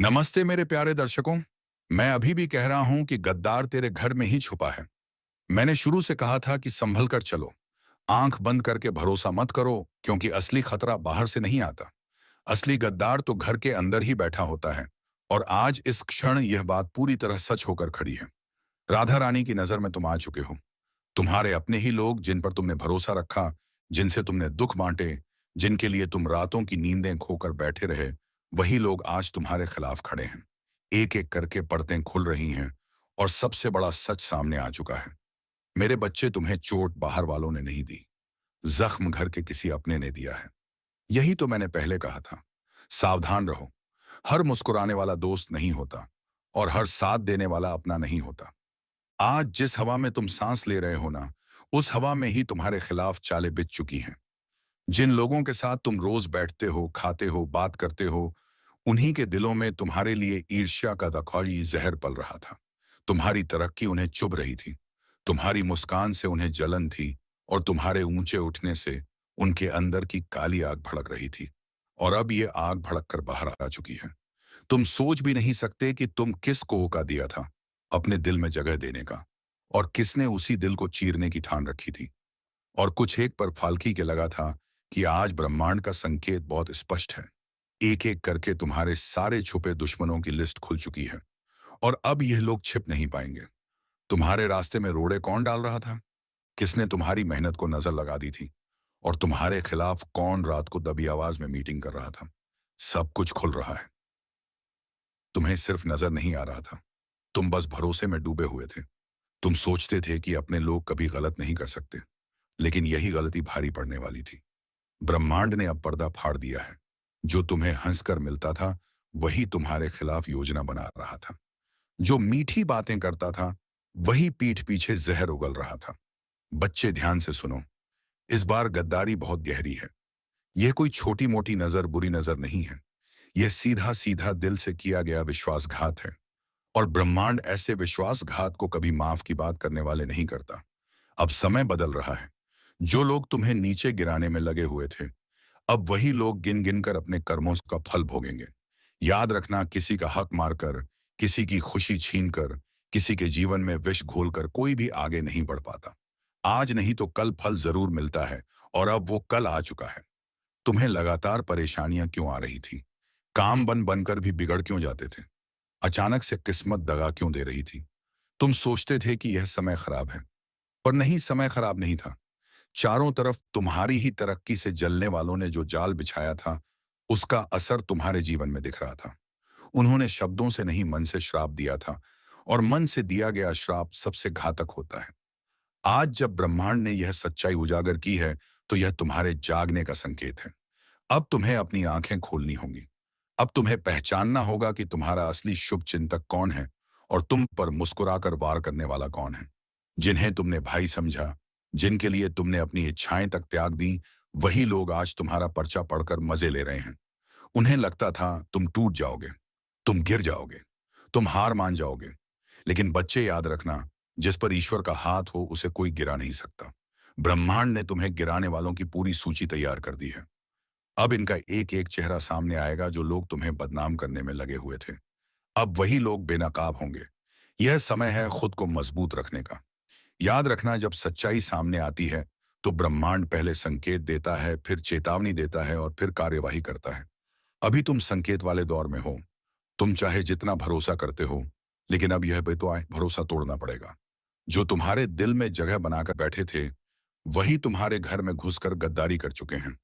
नमस्ते मेरे प्यारे दर्शकों। मैं अभी भी कह रहा हूं कि गद्दार तेरे घर में ही छुपा है। मैंने शुरू से कहा था कि संभल कर चलो, आंख बंद करके भरोसा मत करो, क्योंकि असली खतरा बाहर से नहीं आता। असली गद्दार तो घर के अंदर ही बैठा होता है। और आज इस क्षण यह बात पूरी तरह सच होकर खड़ी है। राधा रानी की नजर में तुम आ चुके हो। तुम्हारे अपने ही लोग, जिन पर तुमने भरोसा रखा, जिनसे तुमने दुख बांटे, जिनके लिए तुम रातों की नींदें खोकर बैठे रहे, वही लोग आज तुम्हारे खिलाफ खड़े हैं। एक एक करके परतें खुल रही हैं और सबसे बड़ा सच सामने आ चुका है। मेरे बच्चे, तुम्हें चोट बाहर वालों ने नहीं दी, जख्म घर के किसी अपने ने दिया है। यही तो मैंने पहले कहा था। सावधान रहो। हर मुस्कुराने वाला दोस्त नहीं होता और हर साथ देने वाला अपना नहीं होता। आज जिस हवा में तुम सांस ले रहे हो ना, उस हवा में ही तुम्हारे खिलाफ चालें बिछ चुकी हैं। जिन लोगों के साथ तुम रोज बैठते हो, खाते हो, बात करते हो, उन्हीं के दिलों में तुम्हारे लिए ईर्ष्या का दखौरी जहर पल रहा था। तुम्हारी तरक्की उन्हें चुभ रही थी। तुम्हारी मुस्कान से उन्हें जलन थी और तुम्हारे ऊंचे उठने से उनके अंदर की काली आग भड़क रही थी। और अब ये आग भड़क कर बाहर आ चुकी है। तुम सोच भी नहीं सकते कि तुम किस को होका दिया था अपने दिल में जगह देने का, और किसने उसी दिल को चीरने की ठान रखी थी। और कुछ एक पर फाल्की के लगा था कि आज ब्रह्मांड का संकेत बहुत स्पष्ट है। एक एक करके तुम्हारे सारे छुपे दुश्मनों की लिस्ट खुल चुकी है और अब यह लोग छिप नहीं पाएंगे। तुम्हारे रास्ते में रोड़े कौन डाल रहा था, किसने तुम्हारी मेहनत को नजर लगा दी थी, और तुम्हारे खिलाफ कौन रात को दबी आवाज में मीटिंग कर रहा था, सब कुछ खुल रहा है। तुम्हें सिर्फ नजर नहीं आ रहा था। तुम बस भरोसे में डूबे हुए थे। तुम सोचते थे कि अपने लोग कभी गलत नहीं कर सकते, लेकिन यही गलती भारी पड़ने वाली थी। ब्रह्मांड ने अब पर्दा फाड़ दिया है। जो तुम्हें हंसकर मिलता था, वही तुम्हारे खिलाफ योजना बना रहा था। जो मीठी बातें करता था, वही पीठ पीछे जहर उगल रहा था। बच्चे, ध्यान से सुनो। इस बार गद्दारी बहुत गहरी है। यह कोई छोटी मोटी नजर, बुरी नजर नहीं है। यह सीधा सीधा दिल से किया गया विश्वासघात है। और ब्रह्मांड ऐसे विश्वासघात को कभी माफ की बात करने वाले नहीं करता। अब समय बदल रहा है। जो लोग तुम्हें नीचे गिराने में लगे हुए थे, अब वही लोग गिन गिन कर अपने कर्मों का फल भोगेंगे। याद रखना, किसी का हक मारकर, किसी की खुशी छीनकर, किसी के जीवन में विष घोलकर कोई भी आगे नहीं बढ़ पाता। आज नहीं तो कल फल जरूर मिलता है, और अब वो कल आ चुका है। तुम्हें लगातार परेशानियां क्यों आ रही थी? काम बन बनकर भी बिगड़ क्यों जाते थे? अचानक से किस्मत दगा क्यों दे रही थी? तुम सोचते थे कि यह समय खराब है, पर नहीं, समय खराब नहीं था। चारों तरफ तुम्हारी ही तरक्की से जलने वालों ने जो जाल बिछाया था, उसका असर तुम्हारे जीवन में दिख रहा था। उन्होंने शब्दों से नहीं, मन से श्राप दिया था, और मन से दिया गया श्राप सबसे घातक होता है। आज जब ब्रह्मांड ने यह सच्चाई उजागर की है, तो यह तुम्हारे जागने का संकेत है। अब तुम्हें अपनी आंखें खोलनी होंगी। अब तुम्हें पहचानना होगा कि तुम्हारा असली शुभ चिंतक कौन है और तुम पर मुस्कुराकर वार करने वाला कौन है। जिन्हें तुमने भाई समझा, जिनके लिए तुमने अपनी इच्छाएं तक त्याग दी, वही लोग आज तुम्हारा पर्चा पढ़कर मजे ले रहे हैं। उन्हें लगता था तुम टूट जाओगे, तुम गिर जाओगे, तुम हार मान जाओगे। लेकिन बच्चे, याद रखना, जिस पर ईश्वर का हाथ हो, उसे कोई गिरा नहीं सकता। ब्रह्मांड ने तुम्हें गिराने वालों की पूरी सूची तैयार कर दी है। अब इनका एक एक चेहरा सामने आएगा। जो लोग तुम्हें बदनाम करने में लगे हुए थे, अब वही लोग बेनकाब होंगे। यह समय है खुद को मजबूत रखने का। याद रखना, जब सच्चाई सामने आती है, तो ब्रह्मांड पहले संकेत देता है, फिर चेतावनी देता है और फिर कार्यवाही करता है। अभी तुम संकेत वाले दौर में हो। तुम चाहे जितना भरोसा करते हो, लेकिन अब यह भी तो आए, भरोसा तोड़ना पड़ेगा। जो तुम्हारे दिल में जगह बनाकर बैठे थे, वही तुम्हारे घर में घुसकर गद्दारी कर चुके हैं।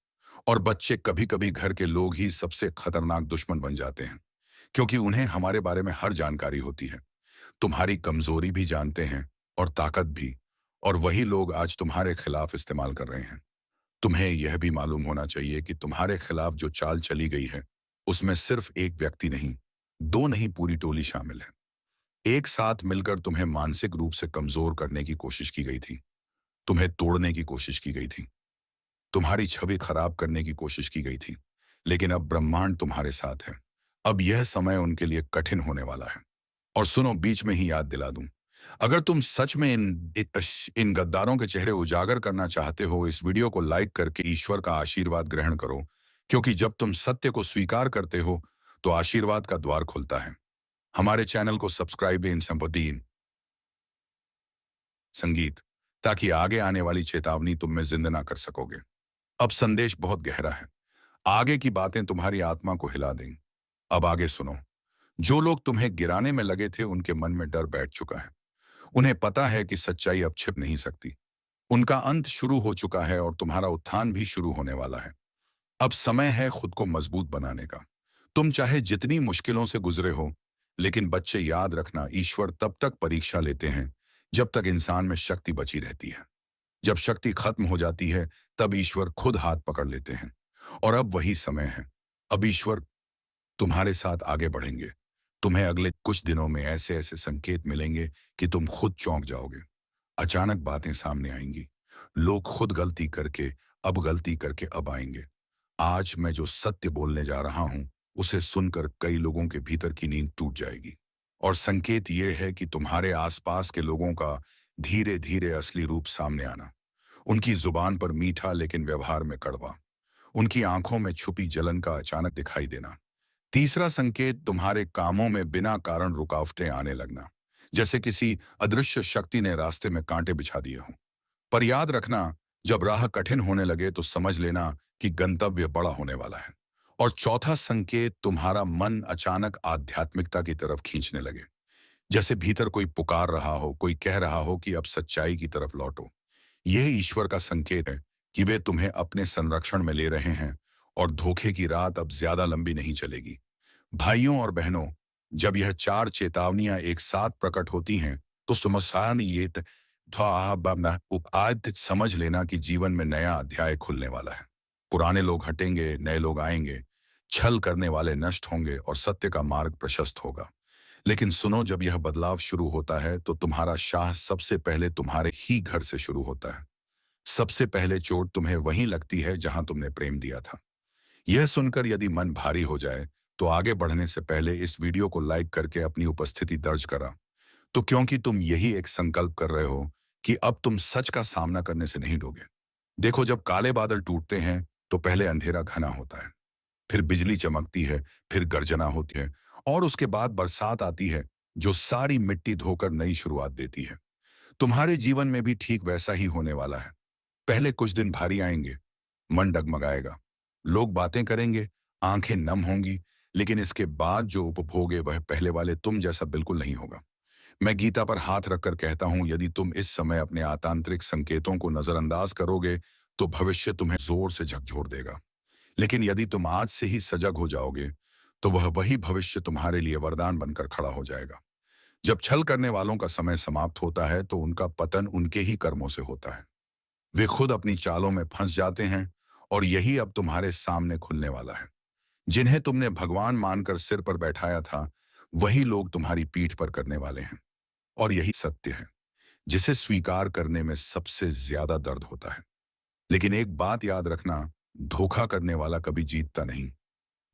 और बच्चे, कभी कभी घर के लोग ही सबसे खतरनाक दुश्मन बन जाते हैं, क्योंकि उन्हें हमारे बारे में हर जानकारी होती है। तुम्हारी कमजोरी भी जानते हैं और ताकत भी। और वही लोग आज तुम्हारे खिलाफ इस्तेमाल कर रहे हैं। तुम्हें यह भी मालूम होना चाहिए कि तुम्हारे खिलाफ जो चाल चली गई है, उसमें सिर्फ एक व्यक्ति नहीं, दो नहीं, पूरी टोली शामिल है। एक साथ मिलकर तुम्हें मानसिक रूप से कमजोर करने की कोशिश की गई थी। तुम्हें तोड़ने की कोशिश की गई थी। तुम्हारी छवि खराब करने की कोशिश की गई थी। लेकिन अब ब्रह्मांड तुम्हारे साथ है। अब यह समय उनके लिए कठिन होने वाला है। और सुनो, बीच में ही याद दिला दूं, अगर तुम सच में इन गद्दारों के चेहरे उजागर करना चाहते हो, इस वीडियो को लाइक करके ईश्वर का आशीर्वाद ग्रहण करो। क्योंकि जब तुम सत्य को स्वीकार करते हो, तो आशीर्वाद का द्वार खुलता है। हमारे चैनल को सब्सक्राइब इन संपदीन संगीत, ताकि आगे आने वाली चेतावनी तुम में जिंदा ना कर सकोगे। अब संदेश बहुत गहरा है। आगे की बातें तुम्हारी आत्मा को हिला देंगी। अब आगे सुनो। जो लोग तुम्हें गिराने में लगे थे, उनके मन में डर बैठ चुका है। उन्हें पता है कि सच्चाई अब छिप नहीं सकती। उनका अंत शुरू हो चुका है और तुम्हारा उत्थान भी शुरू होने वाला है। अब समय है खुद को मजबूत बनाने का। तुम चाहे जितनी मुश्किलों से गुजरे हो, लेकिन बच्चे याद रखना, ईश्वर तब तक परीक्षा लेते हैं जब तक इंसान में शक्ति बची रहती है। जब शक्ति खत्म हो जाती है, तब ईश्वर खुद हाथ पकड़ लेते हैं। और अब वही समय है। अब ईश्वर तुम्हारे साथ आगे बढ़ेंगे। तुम्हें अगले कुछ दिनों में ऐसे ऐसे संकेत मिलेंगे कि तुम खुद चौंक जाओगे। अचानक बातें सामने आएंगी। लोग खुद गलती करके अब आएंगे। आज मैं जो सत्य बोलने जा रहा हूं, उसे सुनकर कई लोगों के भीतर की नींद टूट जाएगी। और संकेत यह है कि तुम्हारे आसपास के लोगों का धीरे धीरे असली रूप सामने आना। उनकी जुबान पर मीठा लेकिन व्यवहार में कड़वा। उनकी आंखों में छुपी जलन का अचानक दिखाई देना। तीसरा संकेत, तुम्हारे कामों में बिना कारण रुकावटें आने लगना, जैसे किसी अदृश्य शक्ति ने रास्ते में कांटे बिछा दिए हों। पर याद रखना, जब राह कठिन होने लगे तो समझ लेना कि गंतव्य बड़ा होने वाला है। और चौथा संकेत, तुम्हारा मन अचानक आध्यात्मिकता की तरफ खींचने लगे, जैसे भीतर कोई पुकार रहा हो, कोई कह रहा हो कि अब सच्चाई की तरफ लौटो। यह ईश्वर का संकेत है कि वे तुम्हें अपने संरक्षण में ले रहे हैं और धोखे की रात अब ज्यादा लंबी नहीं चलेगी। भाइयों और बहनों, जब यह चार चेतावनियां एक साथ प्रकट होती हैं, तो सुमसान ये आज समझ लेना कि जीवन में नया अध्याय खुलने वाला है। पुराने लोग हटेंगे, नए लोग आएंगे। छल करने वाले नष्ट होंगे और सत्य का मार्ग प्रशस्त होगा। लेकिन सुनो, जब यह बदलाव शुरू होता है तो तुम्हारा शाह सबसे पहले तुम्हारे ही घर से शुरू होता है। सबसे पहले चोट तुम्हें वहीं लगती है जहां तुमने प्रेम दिया था। यह सुनकर यदि मन भारी हो जाए, तो आगे बढ़ने से पहले इस वीडियो को लाइक करके अपनी उपस्थिति दर्ज करा। तो क्योंकि तुम यही एक संकल्प कर रहे हो कि अब तुम सच का सामना करने से नहीं डरोगे। देखो, जब काले बादल टूटते हैं तो पहले अंधेरा घना होता है, फिर बिजली चमकती है, फिर गर्जना होती है, और उसके बाद बरसात आती है जो सारी मिट्टी धोकर नई शुरुआत देती है। तुम्हारे जीवन में भी ठीक वैसा ही होने वाला है। पहले कुछ दिन भारी आएंगे, मन डगमगाएगा, लोग बातें करेंगे, आंखें नम होंगी, लेकिन इसके बाद जो उपभोग है वह पहले वाले तुम जैसा बिल्कुल नहीं होगा। मैं गीता पर हाथ रखकर कहता हूं, यदि तुम इस समय अपने आंतरिक संकेतों को नजरअंदाज करोगे तो भविष्य तुम्हें जोर से झकझोर देगा। लेकिन यदि तुम आज से ही सजग हो जाओगे, तो वह वही भविष्य तुम्हारे लिए वरदान बनकर खड़ा हो जाएगा। जब छल करने वालों का समय समाप्त होता है तो उनका पतन उनके ही कर्मों से होता है। वे खुद अपनी चालों में फंस जाते हैं, और यही अब तुम्हारे सामने खुलने वाला है। जिन्हें तुमने भगवान मानकर सिर पर बैठाया था, वही लोग तुम्हारी पीठ पर करने वाले हैं। और यही सत्य है जिसे स्वीकार करने में सबसे ज्यादा दर्द होता है। लेकिन एक बात याद रखना, धोखा करने वाला कभी जीतता नहीं।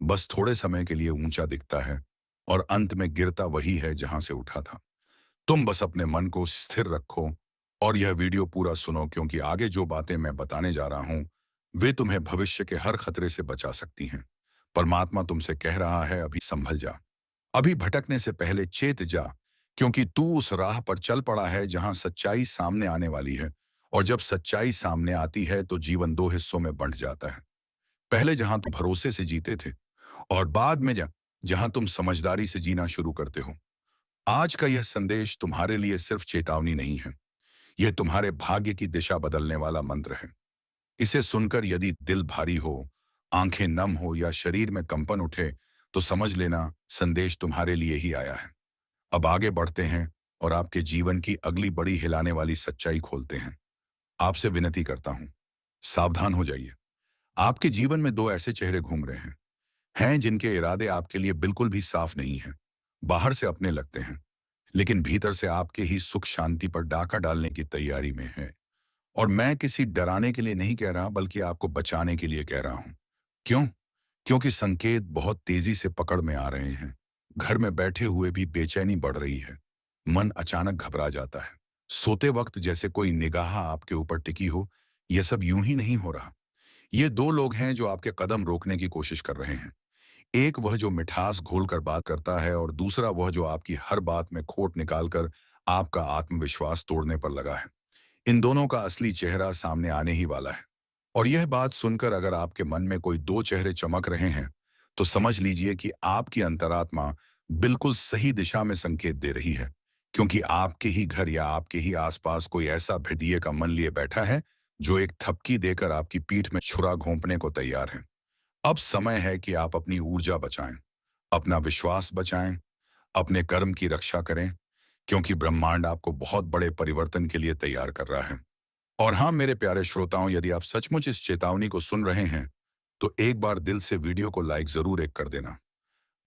बस थोड़े समय के लिए ऊंचा दिखता है, और अंत में गिरता वही है जहां से उठा था। तुम बस अपने मन को स्थिर रखो और यह वीडियो पूरा सुनो, क्योंकि आगे जो बातें मैं बताने जा रहा हूं, वे तुम्हें भविष्य के हर खतरे से बचा सकती हैं। परमात्मा तुमसे कह रहा है, अभी संभल जा। अभी भटकने से पहले चेत जा, क्योंकि तू उस राह पर चल पड़ा है जहां सच्चाई सामने आने वाली है। और जब सच्चाई सामने आती है तो जीवन दो हिस्सों में बंट जाता है। पहले जहां तुम भरोसे से जीते थे, और बाद में जहां तुम समझदारी से जीना शुरू करते हो। आज का यह संदेश तुम्हारे लिए सिर्फ चेतावनी नहीं है, यह तुम्हारे भाग्य की दिशा बदलने वाला मंत्र है। इसे सुनकर यदि दिल भारी हो, आंखें नम हो या शरीर में कंपन उठे, तो समझ लेना संदेश तुम्हारे लिए ही आया है। अब आगे बढ़ते हैं और आपके जीवन की अगली बड़ी हिलाने वाली सच्चाई खोलते हैं। आपसे विनती करता हूं, सावधान हो जाइए। आपके जीवन में दो ऐसे चेहरे घूम रहे हैं जिनके इरादे आपके लिए बिल्कुल भी साफ नहीं हैं। बाहर से अपने लगते हैं, लेकिन भीतर से आपके ही सुख शांति पर डाका डालने की तैयारी में है। और मैं किसी डराने के लिए नहीं कह रहा, बल्कि आपको बचाने के लिए कह रहा हूं। क्यों? क्योंकि संकेत बहुत तेजी से पकड़ में आ रहे हैं। घर में बैठे हुए भी बेचैनी बढ़ रही है। मन अचानक घबरा जाता है। सोते वक्त जैसे कोई निगाह आपके ऊपर टिकी हो। यह सब यूं ही नहीं हो रहा। ये दो लोग हैं जो आपके कदम रोकने की कोशिश कर रहे हैं। एक वह जो मिठास घोलकर बात करता है और दूसरा वह जो आपकी हर बात में खोट निकालकर आपका आत्मविश्वास तोड़ने पर लगा है। इन दोनों का असली चेहरा सामने आने ही वाला है। और यह बात सुनकर अगर आपके मन में कोई दो चेहरे चमक रहे हैं, तो समझ लीजिए कि आपकी अंतरात्मा बिल्कुल सही दिशा में संकेत दे रही है, क्योंकि आपके ही घर या आपके ही आसपास कोई ऐसा भेदिए का मन लिए बैठा है जो एक थपकी देकर आपकी पीठ में छुरा घोंपने को तैयार है। अब समय है कि आप अपनी ऊर्जा बचाएं, अपना विश्वास बचाएं, अपने कर्म की रक्षा करें, क्योंकि ब्रह्मांड आपको बहुत बड़े परिवर्तन के लिए तैयार कर रहा है। और हाँ मेरे प्यारे श्रोताओं, यदि आप सचमुच इस चेतावनी को सुन रहे हैं, तो एक बार दिल से वीडियो को लाइक जरूर एक कर देना,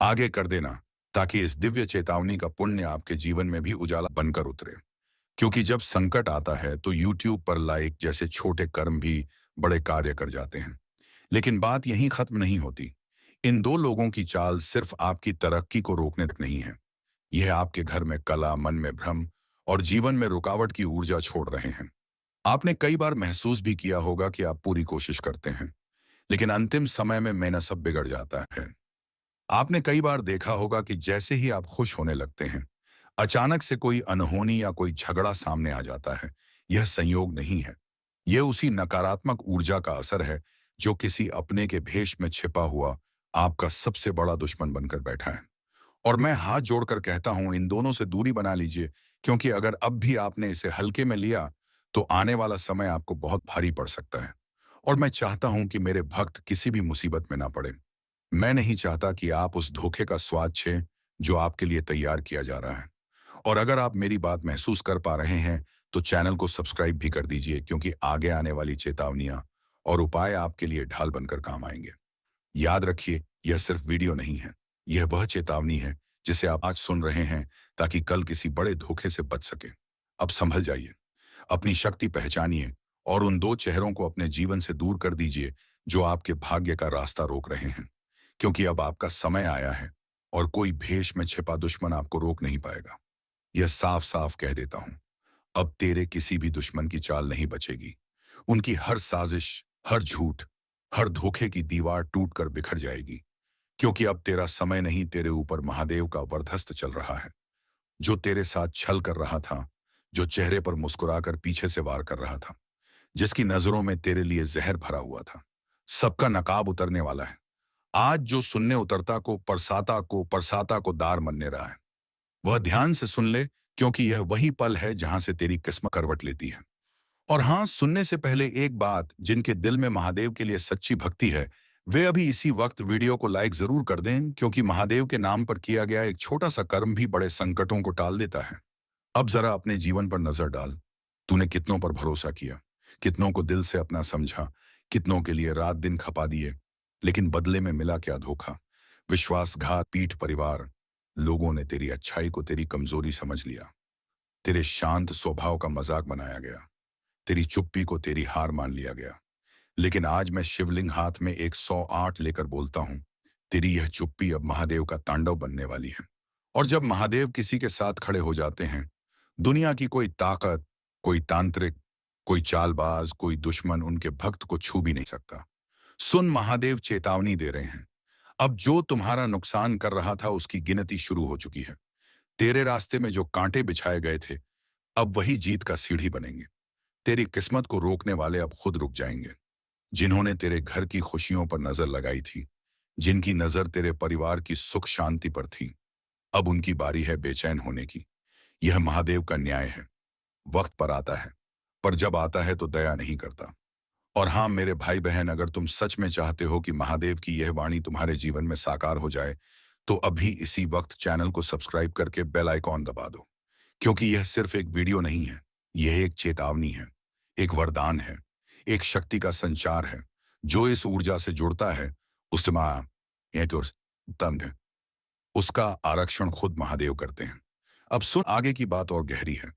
आगे कर देना, ताकि इस दिव्य चेतावनी का पुण्य आपके जीवन में भी उजाला बनकर उतरे। क्योंकि जब संकट आता है तो यूट्यूब पर लाइक जैसे छोटे कर्म भी बड़े कार्य कर जाते हैं। लेकिन बात यहीं खत्म नहीं होती। इन दो लोगों की चाल सिर्फ आपकी तरक्की को रोकने तक नहीं है, यह आपके घर में कला, मन में भ्रम और जीवन में रुकावट की ऊर्जा छोड़ रहे हैं। आपने कई बार महसूस भी किया होगा कि आप पूरी कोशिश करते हैं, लेकिन अंतिम समय में मेहनत सब बिगड़ जाता है। आपने कई बार देखा होगा कि जैसे ही आप खुश होने लगते हैं, अचानक से कोई अनहोनी या कोई झगड़ा सामने आ जाता है। यह संयोग नहीं है, यह उसी नकारात्मक ऊर्जा का असर है जो किसी अपने के भेष में छिपा हुआ आपका सबसे बड़ा दुश्मन बनकर बैठा है। और मैं हाथ जोड़कर कहता हूं, इन दोनों से दूरी बना लीजिए, क्योंकि अगर अब भी आपने इसे हल्के में लिया, तो आने वाला समय आपको बहुत भारी पड़ सकता है। और मैं चाहता हूं कि मेरे भक्त किसी भी मुसीबत में ना पड़े। मैं नहीं चाहता कि आप उस धोखे का स्वाद छें जो आपके लिए तैयार किया जा रहा है। और अगर आप मेरी बात महसूस कर पा रहे हैं, तो चैनल को सब्सक्राइब भी कर दीजिए, क्योंकि आगे आने वाली चेतावनियां और उपाय आपके लिए ढाल बनकर काम आएंगे। याद रखिए, यह सिर्फ वीडियो नहीं है, यह वह चेतावनी है जिसे आप आज सुन रहे हैं, ताकि कल किसी बड़े धोखे से बच सके। अब संभल जाइए, अपनी शक्ति पहचानिए और उन दो चेहरों को अपने जीवन से दूर कर दीजिए जो आपके भाग्य का रास्ता रोक रहे हैं। क्योंकि अब आपका समय आया है और कोई भेष में छिपा दुश्मन आपको रोक नहीं पाएगा। यह साफ साफ कह देता हूं, अब तेरे किसी भी दुश्मन की चाल नहीं बचेगी। उनकी हर साजिश, हर झूठ, हर धोखे की दीवार टूटकर बिखर जाएगी। क्योंकि अब तेरा समय नहीं, तेरे ऊपर महादेव का वरदहस्त चल रहा है, जो तेरे साथ छल कर रहा था, जो चेहरे पर मुस्कुराकर पीछे से वार कर रहा था, जिसकी नजरों में तेरे लिए जहर भरा हुआ था। सबका नकाब उतरने वाला है। आज जो सुनने उतरता को दार मनने रहा है, वह ध्यान से सुन ले, क्योंकि यह वही पल है जहां से तेरी किस्मत करवट लेती है। और हाँ, सुनने से पहले एक बात, जिनके दिल में महादेव के लिए सच्ची भक्ति है, वे अभी इसी वक्त वीडियो को लाइक जरूर कर दें, क्योंकि महादेव के नाम पर किया गया एक छोटा सा कर्म भी बड़े संकटों को टाल देता है। अब जरा अपने जीवन पर नजर डाल। तूने कितनों पर भरोसा किया, कितनों को दिल से अपना समझा, कितनों के लिए रात दिन खपा दिए, लेकिन बदले में मिला क्या धोखा, विश्वासघात, पीठ परिवार। लोगों ने तेरी अच्छाई को तेरी कमजोरी समझ लिया, तेरे शांत स्वभाव का मजाक बनाया गया, तेरी चुप्पी को तेरी हार मान लिया गया। लेकिन आज मैं शिवलिंग हाथ में 108 लेकर बोलता हूं, तेरी यह चुप्पी अब महादेव का तांडव बनने वाली है। और जब महादेव किसी के साथ खड़े हो जाते हैं, दुनिया की कोई ताकत, कोई तांत्रिक, कोई चालबाज, कोई दुश्मन उनके भक्त को छू भी नहीं सकता। सुन, महादेव चेतावनी दे रहे हैं। अब जो तुम्हारा नुकसान कर रहा था, उसकी गिनती शुरू हो चुकी है। तेरे रास्ते में जो कांटे बिछाए गए थे, अब वही जीत का सीढ़ी बनेंगे। तेरी किस्मत को रोकने वाले अब खुद रुक जाएंगे। जिन्होंने तेरे घर की खुशियों पर नजर लगाई थी, जिनकी नजर तेरे परिवार की सुख शांति पर थी, अब उनकी बारी है बेचैन होने की। यह महादेव का न्याय है। वक्त पर आता है, पर जब आता है तो दया नहीं करता। और हाँ मेरे भाई बहन, अगर तुम सच में चाहते हो कि महादेव की यह वाणी तुम्हारे जीवन में साकार हो जाए, तो अभी इसी वक्त चैनल को सब्सक्राइब करके बेल आइकॉन दबा दो। क्योंकि यह सिर्फ एक वीडियो नहीं है, यह एक चेतावनी है, एक वरदान है, एक शक्ति का संचार है। जो इस ऊर्जा से जुड़ता है, उसमें एक तंग है, उसका आरक्षण खुद महादेव करते हैं। अब सुन, आगे की बात और गहरी है।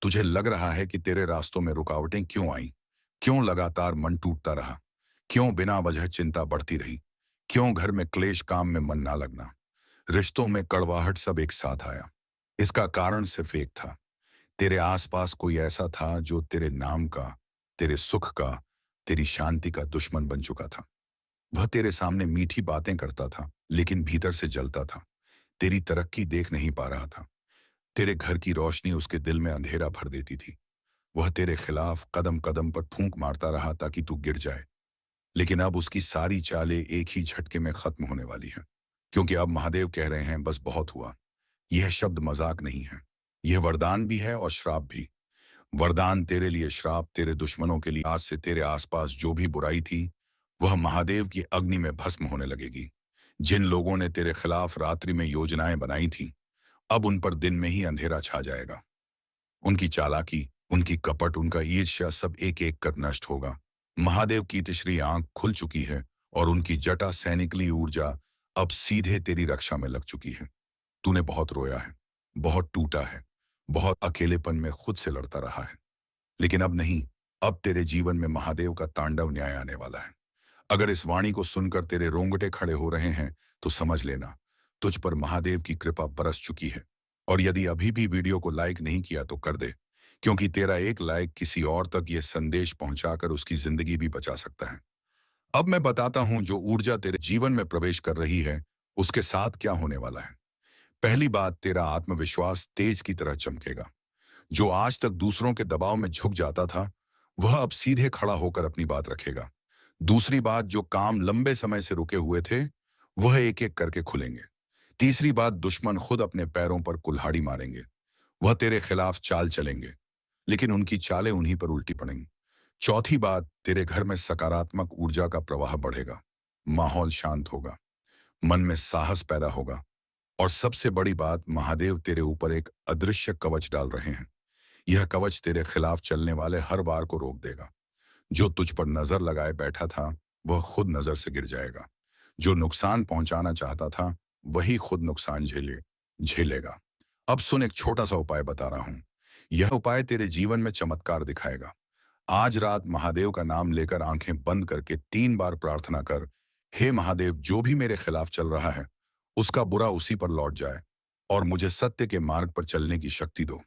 तुझे लग रहा है कि तेरे रास्तों में रुकावटें क्यों आई, क्यों लगातार मन टूटता रहा, क्यों बिना वजह चिंता बढ़ती रही, क्यों घर में क्लेश, काम में मन ना लगना, रिश्तों में कड़वाहट, सब एक साथ आया। इसका कारण सिर्फ एक था, तेरे आसपास कोई ऐसा था जो तेरे नाम का, तेरे सुख का, तेरी शांति का दुश्मन बन चुका था। वह तेरे सामने मीठी बातें करता था, लेकिन भीतर से जलता था। तेरी तरक्की देख नहीं पा रहा था। तेरे घर की रोशनी उसके दिल में अंधेरा भर देती थी। वह तेरे खिलाफ कदम कदम पर फूंक मारता रहा ताकि तू गिर जाए। लेकिन अब उसकी सारी चालें एक ही झटके में खत्म होने वाली हैं, क्योंकि अब महादेव कह रहे हैं, बस बहुत हुआ। यह शब्द मजाक नहीं है। यह वरदान भी है और श्राप भी। वरदान तेरे लिए, श्राप तेरे दुश्मनों के लिए। आज से तेरे आसपास जो भी बुराई थी, वह महादेव की अग्नि में भस्म होने लगेगी। जिन लोगों ने तेरे खिलाफ रात्रि में योजनाएं बनाई थी, अब उन पर दिन में ही अंधेरा छा जाएगा। उनकी चालाकी, उनकी कपट, उनका ईर्ष्या सब एक एक कर नष्ट होगा। महादेव की तीसरी आंख खुल चुकी है और उनकी जटा सैनिकली ऊर्जा अब सीधे तेरी रक्षा में लग चुकी है। तूने बहुत रोया है, बहुत टूटा है, बहुत अकेलेपन में खुद से लड़ता रहा है। लेकिन अब नहीं। अब तेरे जीवन में महादेव का तांडव न्याय आने वाला है। अगर इस वाणी को सुनकर तेरे रोंगटे खड़े हो रहे हैं, तो समझ लेना, तुझ पर महादेव की कृपा बरस चुकी है। और यदि अभी भी वीडियो को लाइक नहीं किया तो कर दे, क्योंकि तेरा एक लाइक किसी और तक यह संदेश पहुंचाकर उसकी जिंदगी भी बचा सकता है। अब मैं बताता हूं, जो ऊर्जा तेरे जीवन में प्रवेश कर रही है, उसके साथ क्या होने वाला है। पहली बात, तेरा आत्मविश्वास तेज की तरह चमकेगा। जो आज तक दूसरों के दबाव में झुक जाता था, वह अब सीधे खड़ा होकर अपनी बात रखेगा। दूसरी बात, जो काम लंबे समय से रुके हुए थे, वह एक एक करके खुलेंगे। तीसरी बात, दुश्मन खुद अपने पैरों पर कुल्हाड़ी मारेंगे। वह तेरे खिलाफ चाल चलेंगे, लेकिन उनकी चालें उन्हीं पर उल्टी पड़ेंगी। चौथी बात, तेरे घर में सकारात्मक ऊर्जा का प्रवाह बढ़ेगा। माहौल शांत होगा, मन में साहस पैदा होगा। और सबसे बड़ी बात, महादेव तेरे ऊपर एक अदृश्य कवच डाल रहे हैं। यह कवच तेरे खिलाफ चलने वाले हर वार को रोक देगा। जो तुझ पर नजर लगाए बैठा था, वह खुद नजर से गिर जाएगा। जो नुकसान पहुंचाना चाहता था, वही खुद नुकसान झेलेगा। अब सुन, एक छोटा सा उपाय बता रहा हूं। यह उपाय तेरे जीवन में चमत्कार दिखाएगा। आज रात महादेव का नाम लेकर आंखें बंद करके 3 बार प्रार्थना कर, हे महादेव, जो भी मेरे खिलाफ चल रहा है, उसका बुरा उसी पर लौट जाए और मुझे सत्य के मार्ग पर चलने की शक्ति दो।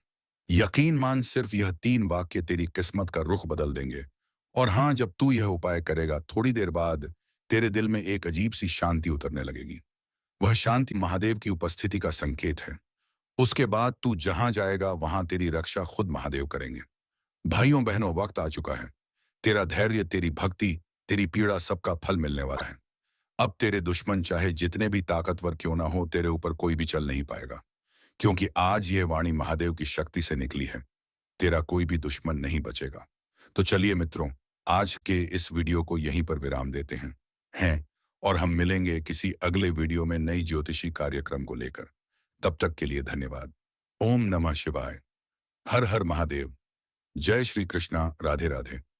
यकीन मान, सिर्फ यह 3 वाक्य तेरी किस्मत का रुख बदल देंगे। और हाँ, जब तू यह उपाय करेगा, थोड़ी देर बाद तेरे दिल में एक अजीब सी शांति उतरने लगेगी। वह शांति महादेव की उपस्थिति का संकेत है। उसके बाद तू जहां जाएगा, वहां तेरी रक्षा खुद महादेव करेंगे। भाइयों बहनों, वक्त आ चुका है। तेरा धैर्य, तेरी भक्ति, तेरी पीड़ा, सबका फल मिलने वाला है। अब तेरे दुश्मन चाहे जितने भी ताकतवर क्यों ना हो, तेरे ऊपर कोई भी चल नहीं पाएगा, क्योंकि आज यह वाणी महादेव की शक्ति से निकली है। तेरा कोई भी दुश्मन नहीं बचेगा। तो चलिए मित्रों, आज के इस वीडियो को यहीं पर विराम देते हैं और हम मिलेंगे किसी अगले वीडियो में नई ज्योतिषी कार्यक्रम को लेकर। तब तक के लिए धन्यवाद। ओम नमः शिवाय। हर हर महादेव। जय श्री कृष्णा। राधे राधे।